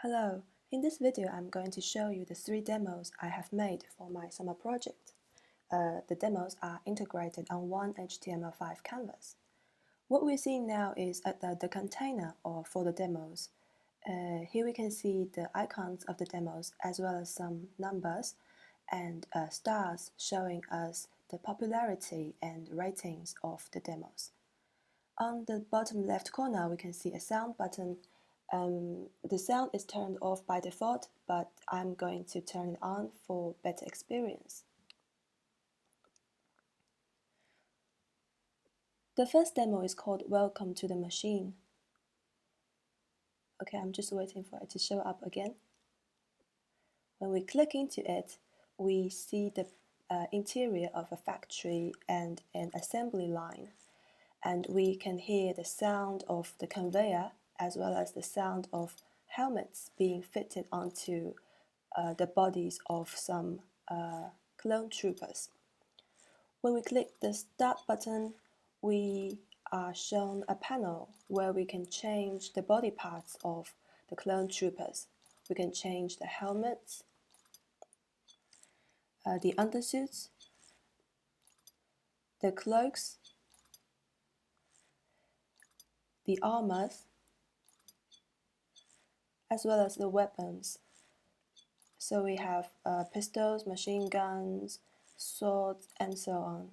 Hello, in this video I'm going to show you the 3 demos I have made for my summer project. The demos are integrated on one HTML5 canvas. What we're seeing now is at the container or for the demos. Here we can see the icons of the demos as well as some numbers and stars showing us the popularity and ratings of the demos. On the bottom left corner we can see a sound button. The sound is turned off by default, but I'm going to turn it on for better experience. The first demo is called Welcome to the Machine. Okay, I'm just waiting for it to show up again. When we click into it, we see the interior of a factory and an assembly line. And we can hear the sound of the conveyor as well as the sound of helmets being fitted onto the bodies of some clone troopers. When we click the Start button, we are shown a panel where we can change the body parts of the clone troopers. We can change the helmets, the undersuits, the cloaks, the armors, as well as the weapons. So we have pistols, machine guns, swords, and so on.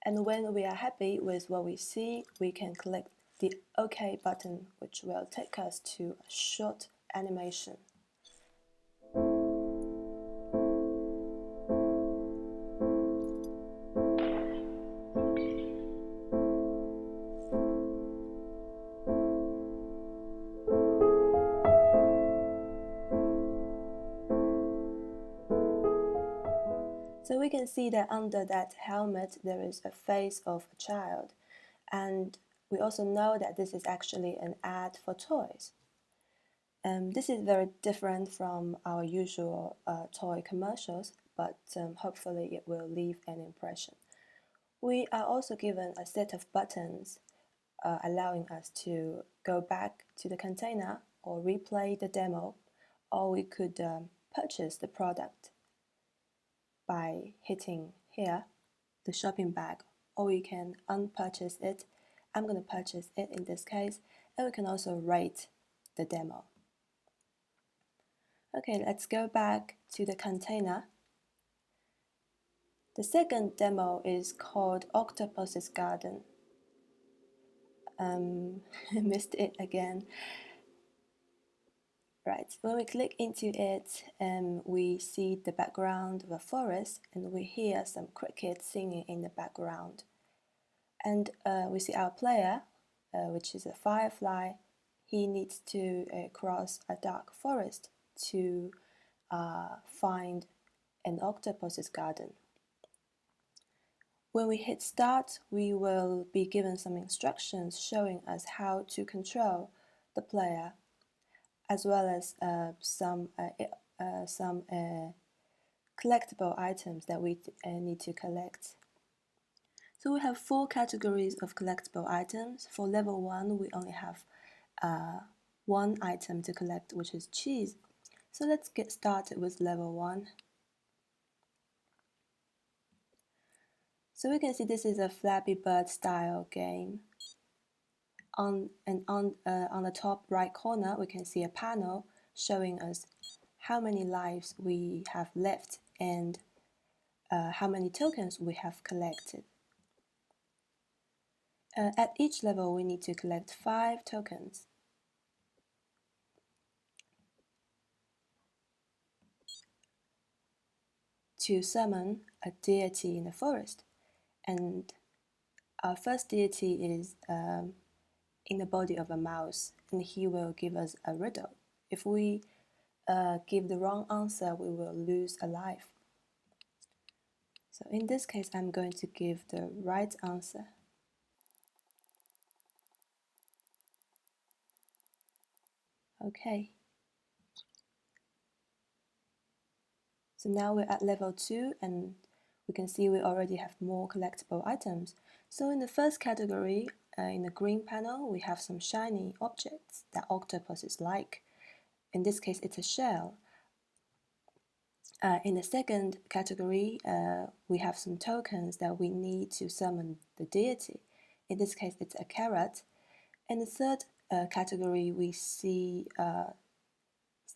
And when we are happy with what we see, we can click the OK button, which will take us to a short animation. So we can see that under that helmet there is a face of a child, and we also know that this is actually an ad for toys. This is very different from our usual toy commercials, but hopefully it will leave an impression. We are also given a set of buttons allowing us to go back to the container or replay the demo, or we could purchase the product by hitting here, the shopping bag, or we can unpurchase it. I'm going to purchase it in this case, and we can also rate the demo. Okay, let's go back to the container. The second demo is called Octopus's Garden. Missed it again. Right, when we click into it, we see the background of a forest, and we hear some crickets singing in the background. And we see our player, which is a firefly. He needs to cross a dark forest to find an octopus's garden. When we hit start, we will be given some instructions showing us how to control the player, as well as some collectible items that we need to collect. So we have 4 categories of collectible items. For level 1, we only have 1 item to collect, which is cheese. So let's get started with level 1. So we can see this is a Flappy Bird style game. On the top right corner, we can see a panel showing us how many lives we have left and how many tokens we have collected. At each level, we need to collect 5 tokens. To summon a deity in the forest. And our first deity is in the body of a mouse, and he will give us a riddle. If we give the wrong answer, we will lose a life. So in this case, I'm going to give the right answer. Okay. So now we're at level 2, and we can see we already have more collectible items. So in the first category, in the green panel, we have some shiny objects that octopuses like. in this case, it's a shell. In the second category, we have some tokens that we need to summon the deity. In this case, it's a carrot. In the third category, we see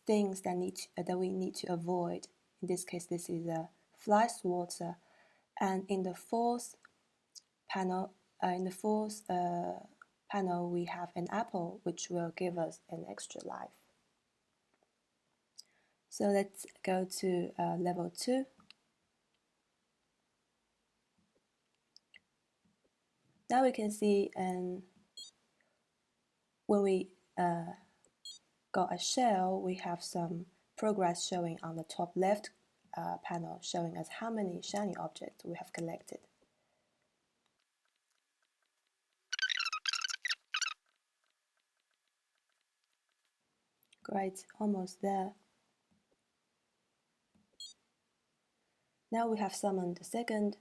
things that we need to avoid. In this case, this is a fly swatter. And in the fourth panel, we have an apple, which will give us an extra life. So let's go to level 2. Now we can see when we got a shell, we have some progress showing on the top left panel, showing us how many shiny objects we have collected. Great, almost there. Now we have summoned the second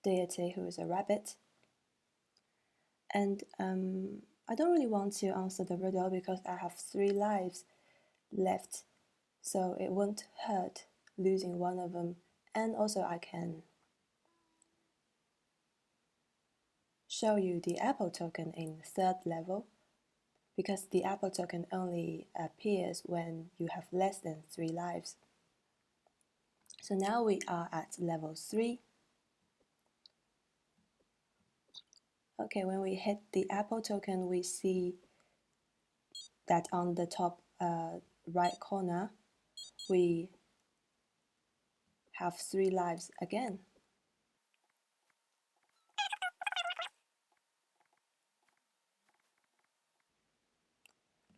deity, who is a rabbit. And I don't really want to answer the riddle because I have 3 lives left, so it won't hurt losing one of them. And also I can show you the apple token in the third level, because the apple token only appears when you have less than 3 lives. So now we are at level 3. Okay, when we hit the apple token, we see that on the top right corner, we have 3 lives again.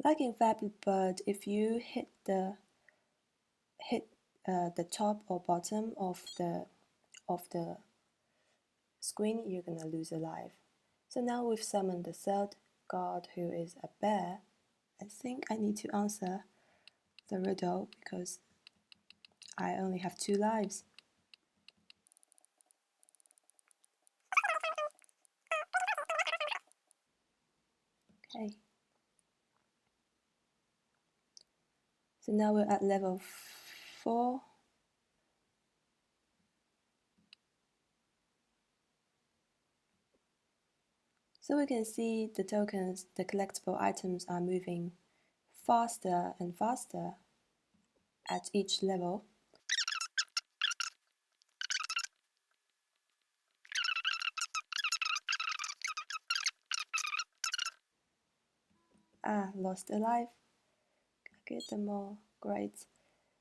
Like in Flappy Bird, if you hit the top or bottom of the screen, you're gonna lose a life. So now we've summoned the third god, who is a bear. I think I need to answer the riddle because I only have 2 lives. Okay. So now we're at level 4. So we can see the tokens, the collectible items are moving faster and faster at each level. Lost a life. Get them all. Great.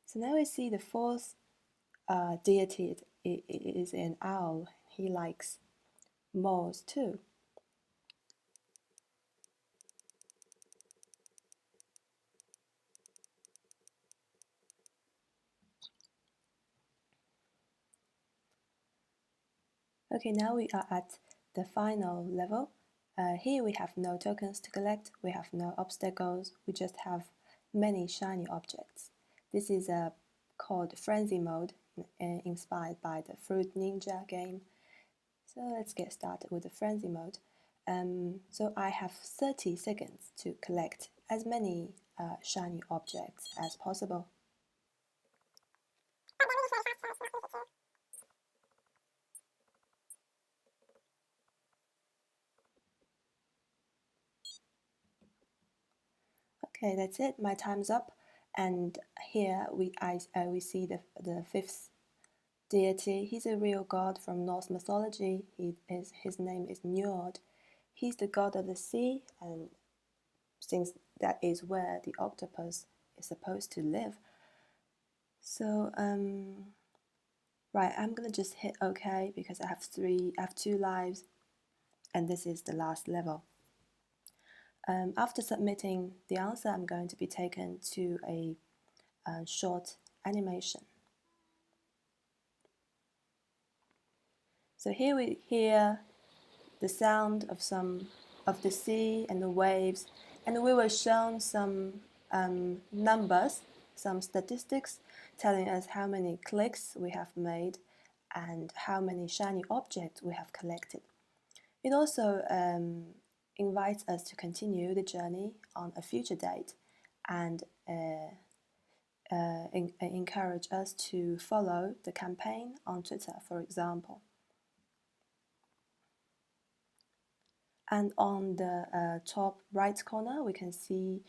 So now we see the fourth deity is an owl. He likes moles too. Okay, now we are at the final level. Here we have no tokens to collect, we have no obstacles, we just have many shiny objects. This is called Frenzy Mode, inspired by the Fruit Ninja game. So let's get started with the Frenzy Mode. So I have 30 seconds to collect as many shiny objects as possible. Okay, that's it. My time's up. And here we see the fifth deity. He's a real god from Norse mythology. His name is Njord. He's the god of the sea, and since that is where the octopus is supposed to live. So right, I'm gonna just hit OK because I have 2 lives, and this is the last level. After submitting the answer, I'm going to be taken to a short animation. So here we hear the sound of the sea and the waves, and we were shown some numbers, some statistics telling us how many clicks we have made and how many shiny objects we have collected. It also invites us to continue the journey on a future date and encourage us to follow the campaign on Twitter, for example. And on the top right corner, we can see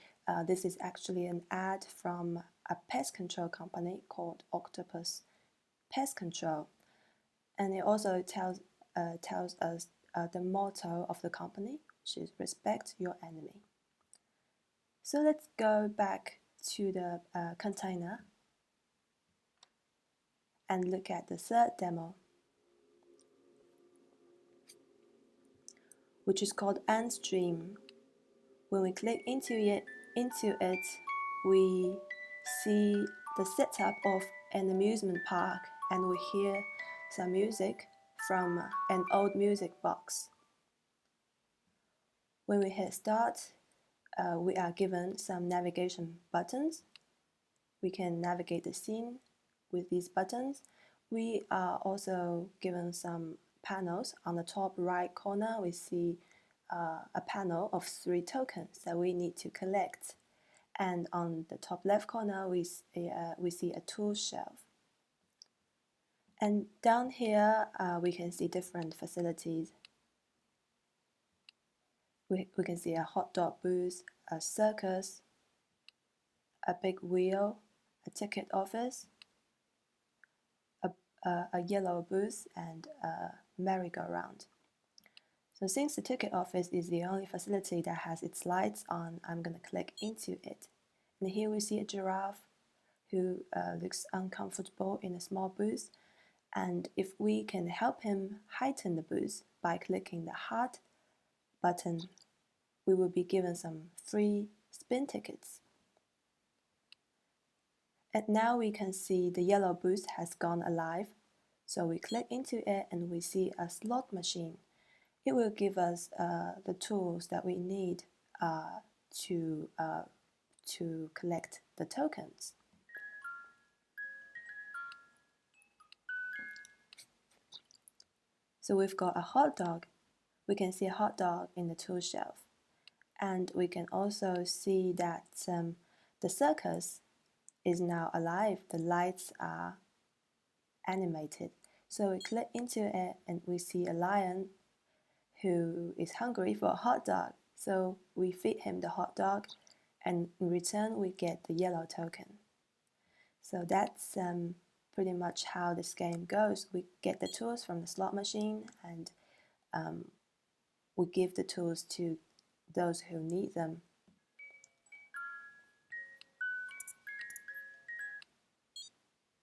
this is actually an ad from a pest control company called Octopus Pest Control. And it also tells us the motto of the company, which is respect your enemy. So let's go back to the container and look at the third demo, which is called Ant Dream. When we click into it, we see the setup of an amusement park, and we hear some music from an old music box. When we hit start, we are given some navigation buttons. We can navigate the scene with these buttons. We are also given some panels. On the top right corner, we see a panel of 3 tokens that we need to collect. And on the top left corner, we see a tool shelf. And down here, we can see different facilities. We can see a hot dog booth, a circus, a big wheel, a ticket office, a yellow booth, and a merry-go-round. So since the ticket office is the only facility that has its lights on, I'm going to click into it. And here we see a giraffe who looks uncomfortable in a small booth. And if we can help him heighten the booth by clicking the heart button, we will be given some free spin tickets. And now we can see the yellow booth has gone alive. So we click into it and we see a slot machine. It will give us the tools that we need to collect the tokens. So we've got a hot dog. We can see a hot dog in the tool shelf. And we can also see that the circus is now alive. The lights are animated. So we click into it and we see a lion who is hungry for a hot dog. So we feed him the hot dog, and in return we get the yellow token. So that's pretty much how this game goes. We get the tools from the slot machine, and we give the tools to those who need them.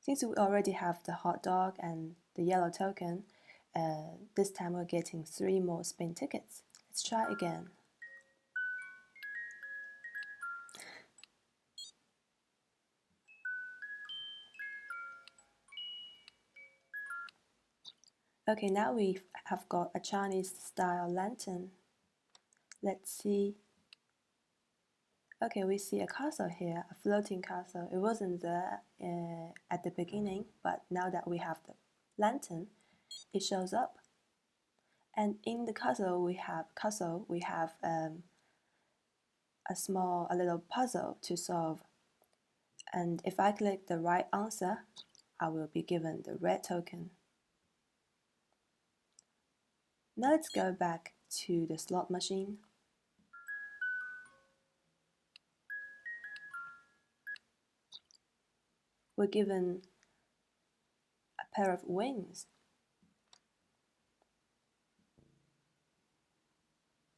Since we already have the hot dog and the yellow token, this time we're getting 3 more spin tickets. Let's try again. Okay, now we have got a Chinese style lantern. Let's see. Okay, we see a castle here, a floating castle. It wasn't there at the beginning, but now that we have the lantern, it shows up. And in the castle, we have a little puzzle to solve. And if I click the right answer, I will be given the red token. Now let's go back to the slot machine. We're given a pair of wings.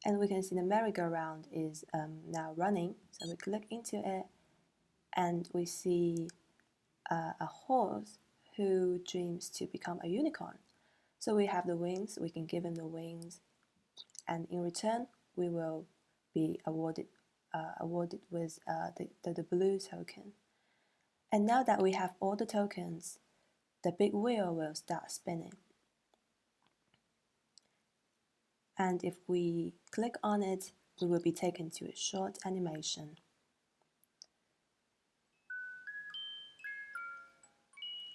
And we can see the merry-go-round is now running. So we click into it and we see a horse who dreams to become a unicorn. So we have the wings, we can give him the wings, and in return we will be awarded with the blue token. And now that we have all the tokens, the big wheel will start spinning. And if we click on it, we will be taken to a short animation.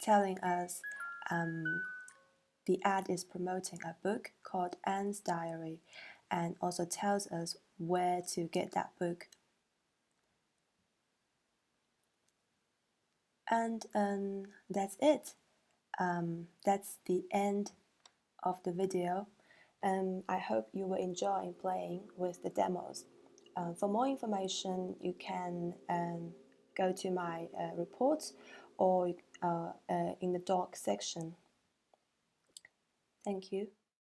Telling us the ad is promoting a book called Anne's Diary, and also tells us where to get that book. And that's it. That's the end of the video. I hope you will enjoy playing with the demos. For more information, you can go to my reports or in the doc section. Thank you.